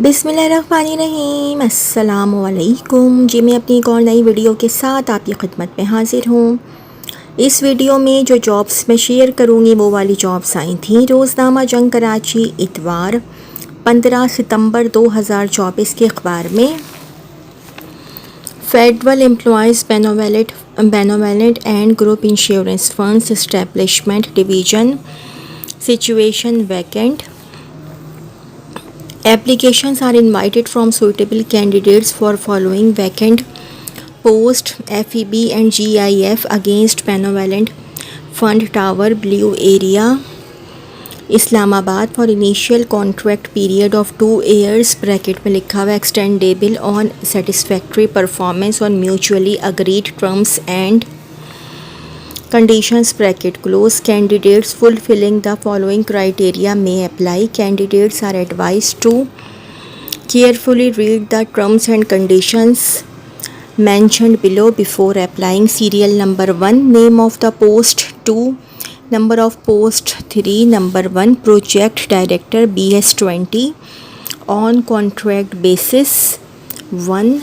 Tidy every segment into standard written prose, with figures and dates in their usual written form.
बिस्मिल्लाहिर्रहमानिर्रहीम, अस्सलामुअलैकुम जी। मैं अपनी एक और नई वीडियो के साथ आपकी खिदमत में हाजिर हूँ। इस वीडियो में जो जॉब्स मैं शेयर करूँगी वो वाली जॉब्स आई थी रोज़नामा जंग कराची इतवार 15 सितंबर 2024 के अखबार में। Federal employees benevolent and group insurance funds establishment division situation vacant. Applications are invited from suitable candidates for following vacant post FEB and GIF against Benevolent Fund Tower Blue Area, Islamabad for initial contract period of 2 years (bracket में लिखा हुआ extendable on satisfactory performance on mutually agreed terms and conditions bracket close. Candidates fulfilling the following criteria may apply. Candidates are advised to carefully read the terms and conditions mentioned below before applying. Serial number 1, name of the post 2, number of post 3. Number 1, project director BS20 on contract basis 1.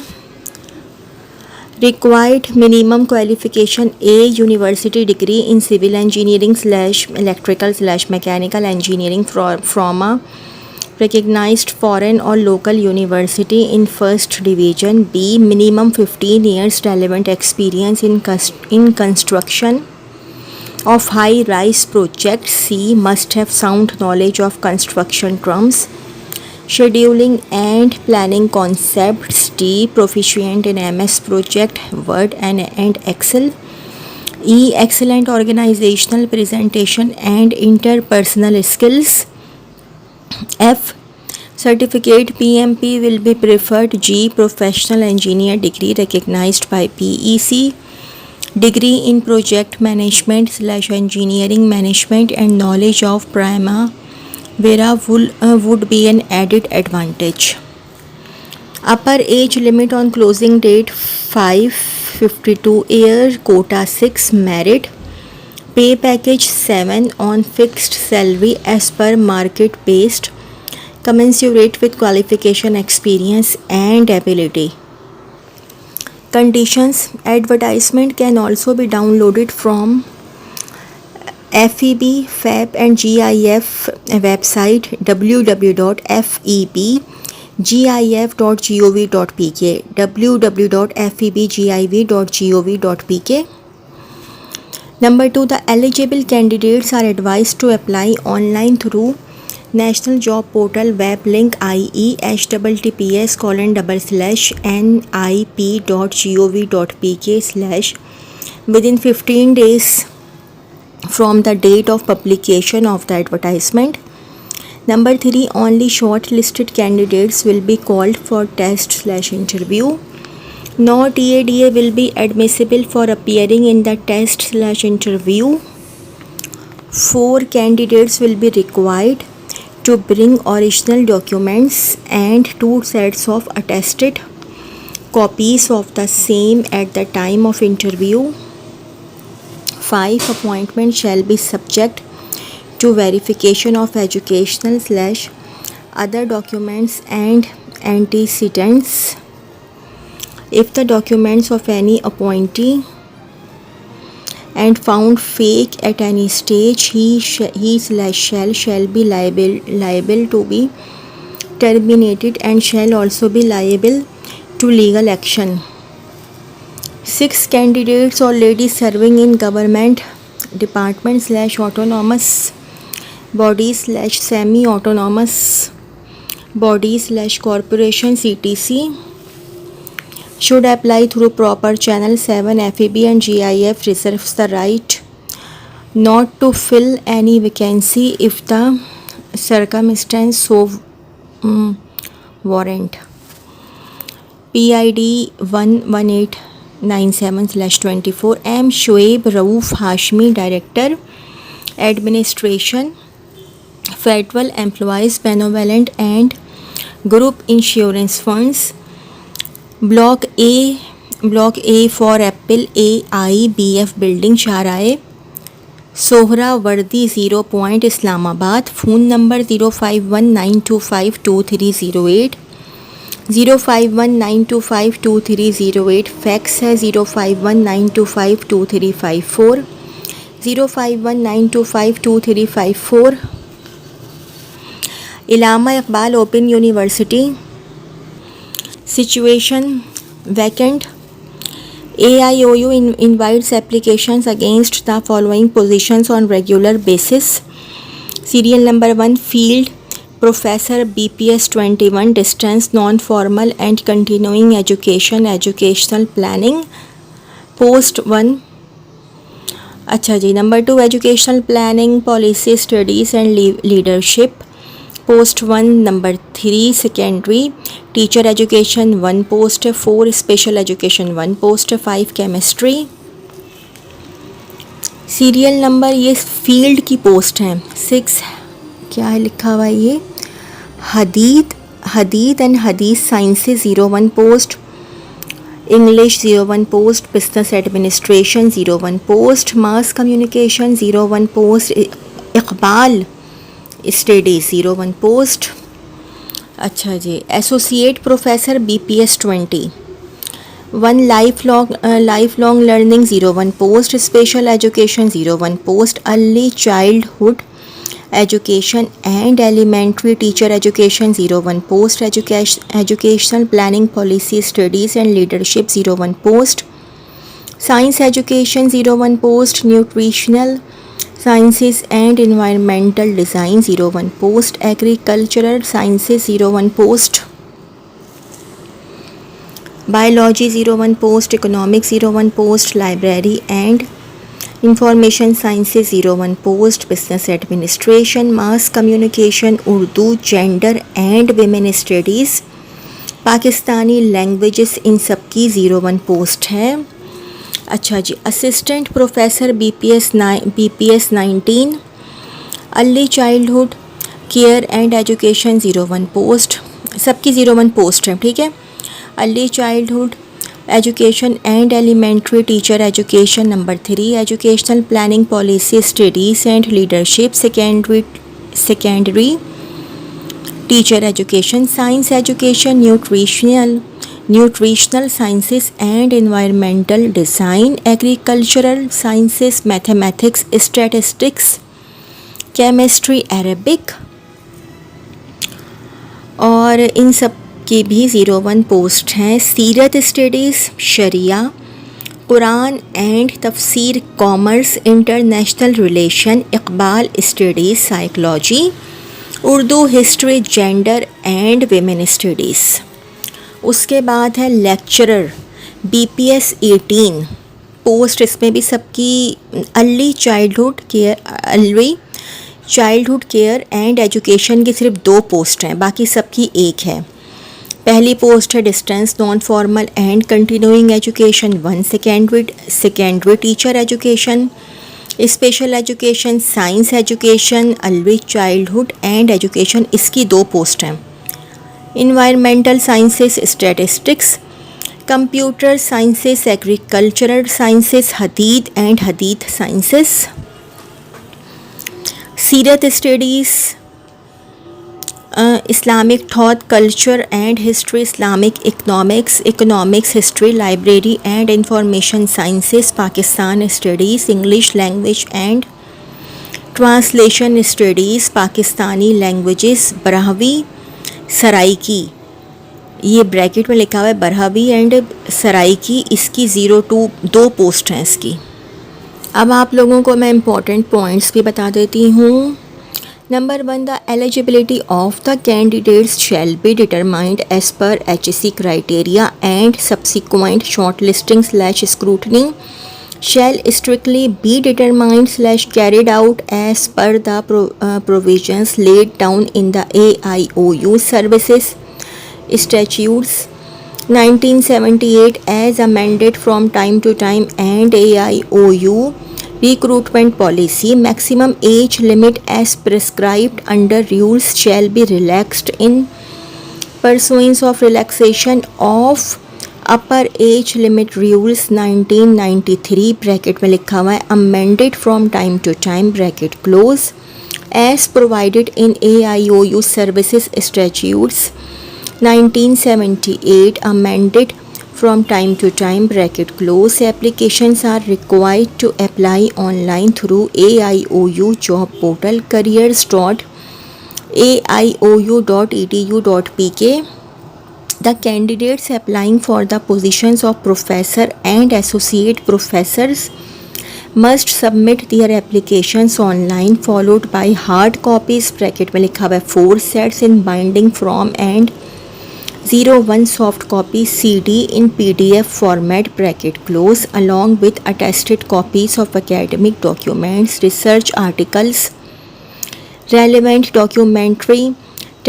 Required minimum qualification A, university degree in civil engineering / electrical / mechanical engineering from a recognized foreign or local university in first division. B, minimum 15 years relevant experience in construction of high rise projects. C, must have sound knowledge of construction terms, scheduling and planning concepts. D, proficient in MS Project, Word and Excel. E, excellent organizational presentation and interpersonal skills. F, certificate PMP will be preferred. G, professional engineer degree recognized by PEC, degree in project management / engineering management and knowledge of Primavera would be an added advantage. Upper age limit on closing date 552 year, quota 6, merit. Pay package 7 on fixed salary as per market based, commensurate with qualification, experience and ability. Conditions: advertisement can also be downloaded from FEB, FAB and GIF website www.febgif.gov.pk, www.febgiv.gov.pk. Number 2, the eligible candidates are advised to apply online through National Job Portal web link IE https://nip.gov.pk/ within 15 days from the date of publication of the advertisement. Number 3, only shortlisted candidates will be called for test / interview. No TADA will be admissible for appearing in the test / interview. 4 candidates will be required to bring original documents and 2 sets of attested copies of the same at the time of interview. 5, appointment shall be subject to verification of educational / other documents and antecedents. If the documents of any appointee and found fake at any stage, he/she shall be liable to be terminated and shall also be liable to legal action. 6 candidates or ladies serving in government department / autonomous bodies / semi-autonomous bodies / corporations etc. should apply through proper channel. 7, FEB and GIF reserves the right not to fill any vacancy if the circumstance so warrant. PID 11897/24. M. Shoaib Rauf Hashmi, Director, Administration, Federal Employees Benevolent and Group Insurance Funds, Block A for Apple AIBF Building, Sharae Sohrawardi 0 point Islamabad, phone number 0519252308, 0519252308, fax है 0519252354, 0519252354। Allama Iqbal open university, situation vacant. AIOU invites applications against the following positions on regular basis. Serial number 1, field professor BPS 21, distance non-formal and continuing education, educational planning, post 1। अच्छा जी, number 2, educational planning policy studies and leadership, post 1। Number 3, secondary teacher education 1 post, 4 special education 1 post, 5 chemistry. Serial number ये field की post हैं। 6 क्या है लिखा हुआ है ये, Hadith and Hadith sciences 01 post, English 01 post, business administration 01 post, mass communication 01 post, Iqbal studies 01 post. अच्छा जी, associate professor BPS 21, life long learning 01 post, special education 01 post, early childhood education and elementary teacher education 01 post, educational planning policy studies and leadership 01 post, science education 01 post, nutritional sciences and environmental design 01 post, agricultural sciences 01 post, biology 01 post, economics 01 post, library and information sciences 01 post, business administration, mass communication, Urdu, gender and women studies, Pakistani languages, इन सब की 01 post है। अच्छा जी, assistant professor BPS 19, early childhood care and education 01 post, सबकी 01 post है, ठीक है। Early childhood education and elementary teacher education number 3, educational planning policy studies and leadership, secondary teacher education, science education, nutritional sciences and environmental design, agricultural sciences, mathematics, statistics, chemistry, Arabic, और इन सब की भी 01 post हैं। Seerat studies, Sharia, Quran and Tafseer, commerce, international relation, Iqbal studies, psychology, Urdu, history, gender and women studies. उसके बाद है lecturer BPS 18 post, इसमें भी सबकी early childhood care and education की सिर्फ 2 पोस्ट हैं, बाकी सबकी 1 है। पहली पोस्ट है distance non formal and continuing education 1, secondary teacher education, special education, science education, early childhood and education, इसकी 2 पोस्ट हैं। Environmental sciences, statistics, computer sciences, agricultural sciences, हदीद एंड हदीद साइंसेस, सीरत studies, Islamic thought, culture and history, Islamic economics history, library and information sciences, Pakistan studies, English language and translation studies, Pakistani languages, Brahui, Saraiki, ये bracket में लिखा हुआ है बरहवी and Saraiki, इसकी 2 post हैं इसकी। अब आप लोगों को मैं इम्पॉर्टेंट पॉइंट्स भी बता देती हूँ। Number 1, the eligibility of the candidates shall be determined as per HEC criteria and subsequent short listing / scrutiny shall strictly be determined / carried out as per the provisions laid down in the AIOU Services Statutes 1978 as amended from time to time and AIOU recruitment policy. Maximum age limit as prescribed under rules shall be relaxed in pursuance of relaxation of upper age limit rules 1993 bracket में लिखा हुआ है amended from time to time bracket close as provided in AIOU services statutes 1978 amended from time to time bracket close. Applications are required to apply online through AIOU job portal careers.aiou.edu.pk. The candidates applying for the positions of professor and associate professors must submit their applications online followed by hard copies bracket में लिखा हुआ है 4 sets in binding form and 01 soft copy CD in PDF format bracket close along with attested copies of academic documents, research articles, relevant documentary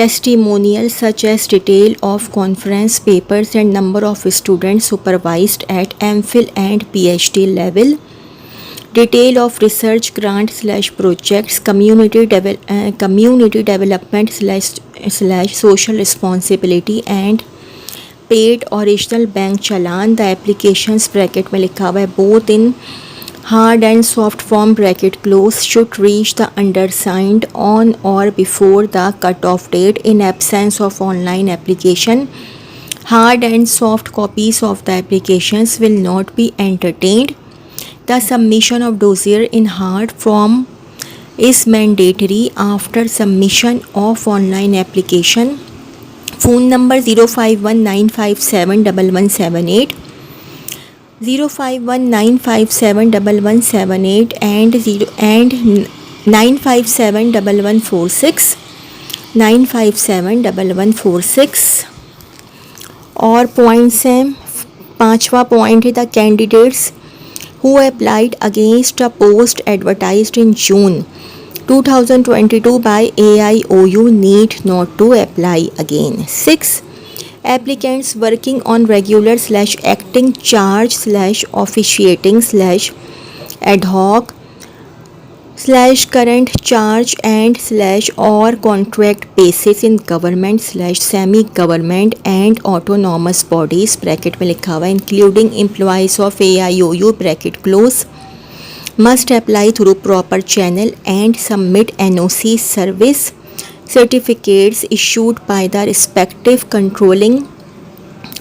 testimonials such as detail of conference papers and number of students supervised at MPhil and PhD level, detail of research grant / projects, community development / social responsibility and paid original bank challan. The applications bracket में लिखा हुआ है both in hard and soft form bracket close should reach the undersigned on or before the cut-off date. In absence of online application, hard and soft copies of the applications will not be entertained. The submission of dossier in hard form is mandatory after submission of online application. Phone number 0519571178, 0519571178 and 9571146, 9571146. और points हैं, 5वां point है the candidates who applied against a post advertised in June 2022 by AIOU need not to apply again. 6. Applicants working on regular / acting charge / officiating / ad hoc / current charge and / or contract basis in government / semi-government and autonomous bodies bracket में लिखा हुआ है including employees of AIOU bracket close must apply through proper channel and submit NOC service certificates issued by the respective controlling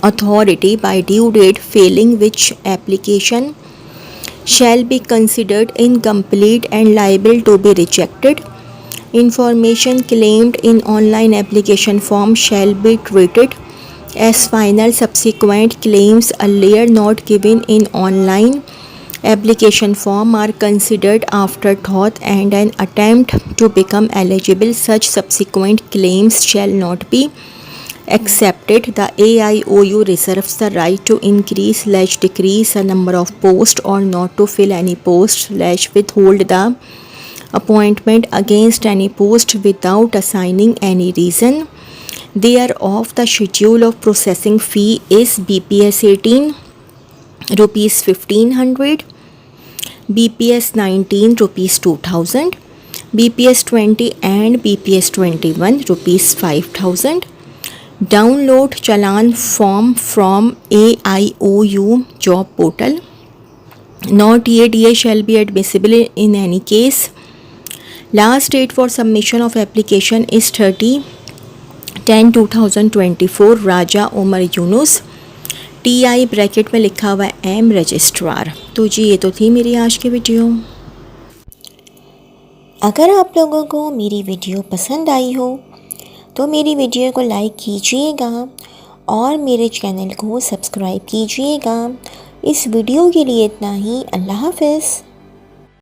authority by due date, failing which application shall be considered incomplete and liable to be rejected. Information claimed in online application form shall be treated as final. Subsequent claims earlier not given in online application form are considered afterthought and an attempt to become eligible. Such subsequent claims shall not be accepted. The AIOU reserves the right to increase / decrease a number of posts or not to fill any post / withhold the appointment against any post without assigning any reason thereof. The schedule of processing fee is BPS 18 rupees 1500, BPS 19 rupees 2000, BPS 20 and BPS 21 rupees 5000. Download challan form from AIOU job portal. Not EADA shall be admissible in any case. Last date for submission of application is 30/10/2024. Raja Omar Yunus, TI bracket में लिखा हुआ है M registrar. तो जी ये तो थी मेरी आज की वीडियो। अगर आप लोगों को मेरी वीडियो पसंद आई हो तो मेरी वीडियो को लाइक कीजिएगा और मेरे चैनल को सब्सक्राइब कीजिएगा। इस वीडियो के लिए इतना ही। अल्लाह हाफ़िज़।